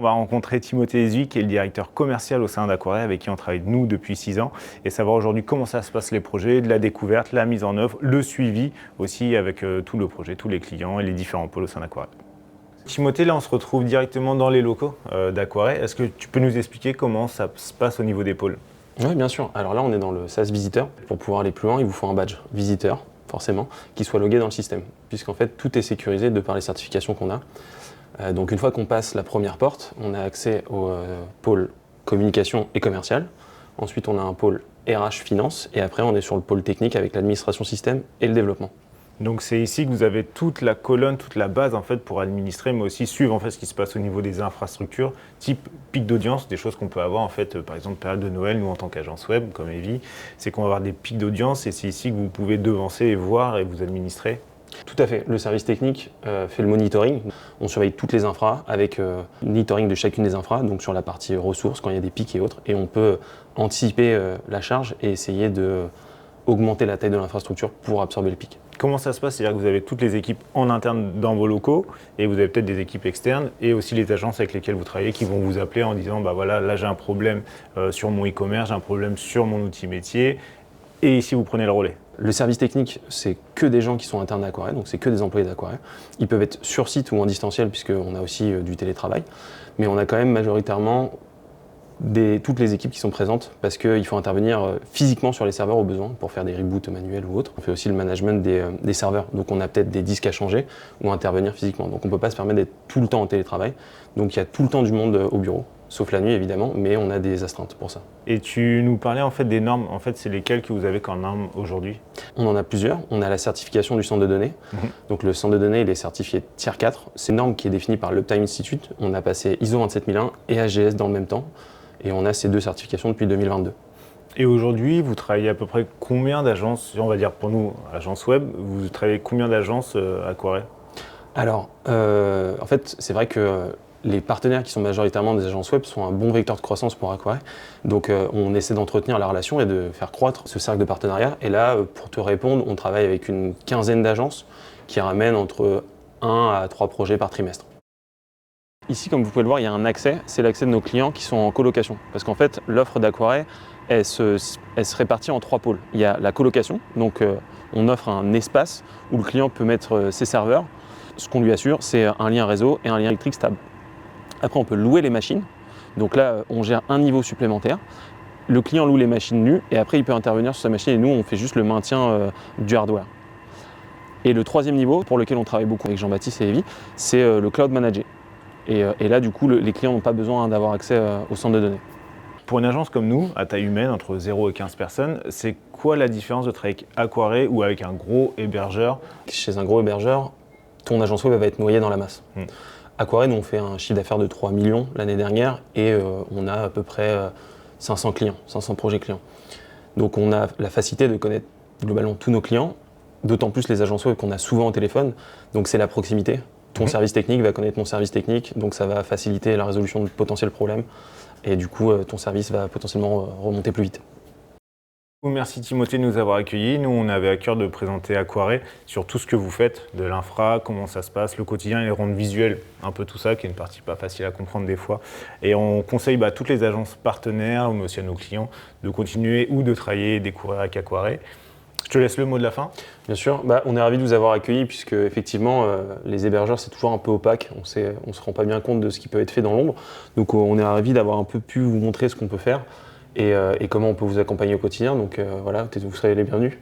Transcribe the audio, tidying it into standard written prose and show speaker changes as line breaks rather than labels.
va rencontrer Timothée Ezui, qui est le directeur commercial au sein d'Aquaré, avec qui on travaille nous depuis 6 ans, et savoir aujourd'hui comment ça se passe les projets, de la découverte, la mise en œuvre, le suivi aussi avec tout le projet, tous les clients et les différents pôles au sein d'Aquaré. Timothée, là on se retrouve directement dans les locaux d'Aquaré. Est-ce que tu peux nous expliquer comment ça se passe au niveau des pôles?
Oui, bien sûr. Alors là, on est dans le SaaS Visiteur. Pour pouvoir aller plus loin, il vous faut un badge visiteur, forcément, qui soit logué dans le système, puisqu'en fait, tout est sécurisé de par les certifications qu'on a. Donc une fois qu'on passe la première porte, on a accès au pôle communication et commercial. Ensuite, on a un pôle RH finance, et après, on est sur le pôle technique avec l'administration système et le développement.
Donc c'est ici que vous avez toute la colonne, toute la base en fait pour administrer, mais aussi suivre en fait ce qui se passe au niveau des infrastructures, type pic d'audience, des choses qu'on peut avoir en fait, par exemple période de Noël, nous en tant qu'agence web comme Evie, c'est qu'on va avoir des pics d'audience et c'est ici que vous pouvez devancer et voir et vous administrer.
Tout à fait. Le service technique fait le monitoring. On surveille toutes les infras avec le monitoring de chacune des infras, donc sur la partie ressources quand il y a des pics et autres, et on peut anticiper la charge et essayer de augmenter la taille de l'infrastructure pour absorber le pic.
Comment ça se passe? C'est-à-dire que vous avez toutes les équipes en interne dans vos locaux et vous avez peut-être des équipes externes et aussi les agences avec lesquelles vous travaillez qui vont vous appeler en disant bah voilà, là j'ai un problème sur mon e-commerce, j'ai un problème sur mon outil métier et ici vous prenez le relais.
Le service technique, c'est que des gens qui sont internes d'Aquaré, donc c'est que des employés d'Aquaré. Ils peuvent être sur site ou en distanciel puisqu'on a aussi du télétravail, mais on a quand même majoritairement toutes les équipes qui sont présentes parce qu'il faut intervenir physiquement sur les serveurs au besoin pour faire des reboots manuels ou autres. On fait aussi le management des serveurs, donc on a peut-être des disques à changer ou intervenir physiquement. Donc on ne peut pas se permettre d'être tout le temps en télétravail, donc il y a tout le temps du monde au bureau, sauf la nuit évidemment, mais on a des astreintes pour ça.
Et tu nous parlais en fait des normes, en fait c'est lesquelles que vous avez comme normes aujourd'hui?
On en a plusieurs, on a la certification du centre de données, donc le centre de données il est certifié Tier 4, c'est une norme qui est définie par l'Uptime Institute, on a passé ISO 27001 et AGS dans le même temps. Et on a ces deux certifications depuis 2022.
Et aujourd'hui, vous travaillez à peu près combien d'agences, on va dire pour nous, agence web, vous travaillez combien d'agences Aquaré?
Alors, en fait, c'est vrai que les partenaires qui sont majoritairement des agences web sont un bon vecteur de croissance pour Aquaré. Donc, on essaie d'entretenir la relation et de faire croître ce cercle de partenariat. Et là, pour te répondre, on travaille avec une quinzaine d'agences qui ramènent entre 1 à 3 projets par trimestre. Ici, comme vous pouvez le voir, il y a un accès, c'est l'accès de nos clients qui sont en colocation. Parce qu'en fait, l'offre d'Aquaré, elle se répartit en 3 pôles. Il y a la colocation, donc on offre un espace où le client peut mettre ses serveurs. Ce qu'on lui assure, c'est un lien réseau et un lien électrique stable. Après, on peut louer les machines. Donc là, on gère un niveau supplémentaire. Le client loue les machines nues et après, il peut intervenir sur sa machine et nous, on fait juste le maintien du hardware. Et le 3e niveau, pour lequel on travaille beaucoup avec Jean-Baptiste et Evie, c'est le cloud manager. Et là, du coup, les clients n'ont pas besoin d'avoir accès au centre de données.
Pour une agence comme nous, à taille humaine, entre 0 et 15 personnes, c'est quoi la différence de travailler avec Aquaré ou avec un gros hébergeur?
Chez un gros hébergeur, ton agence web va être noyée dans la masse. Aquaré, nous, on fait un chiffre d'affaires de 3 millions l'année dernière et on a à peu près 500 clients, 500 projets clients. Donc on a la facilité de connaître globalement tous nos clients, d'autant plus les agences web qu'on a souvent au téléphone, donc c'est la proximité. Ton service technique va connaître mon service technique, donc ça va faciliter la résolution de potentiels problèmes et du coup ton service va potentiellement remonter plus vite.
Merci Timothée de nous avoir accueillis. Nous, on avait à cœur de présenter Aquaré sur tout ce que vous faites, de l'infra, comment ça se passe, le quotidien et les rendre visuels, un peu tout ça, qui est une partie pas facile à comprendre des fois. Et on conseille à toutes les agences partenaires, mais aussi à nos clients, de continuer ou de travailler et découvrir avec Aquaré. Je te laisse le mot de la fin.
Bien sûr, on est ravis de vous avoir accueillis puisque effectivement les hébergeurs c'est toujours un peu opaque, on ne se rend pas bien compte de ce qui peut être fait dans l'ombre. Donc on est ravis d'avoir un peu pu vous montrer ce qu'on peut faire et comment on peut vous accompagner au quotidien. Donc voilà, vous serez les bienvenus.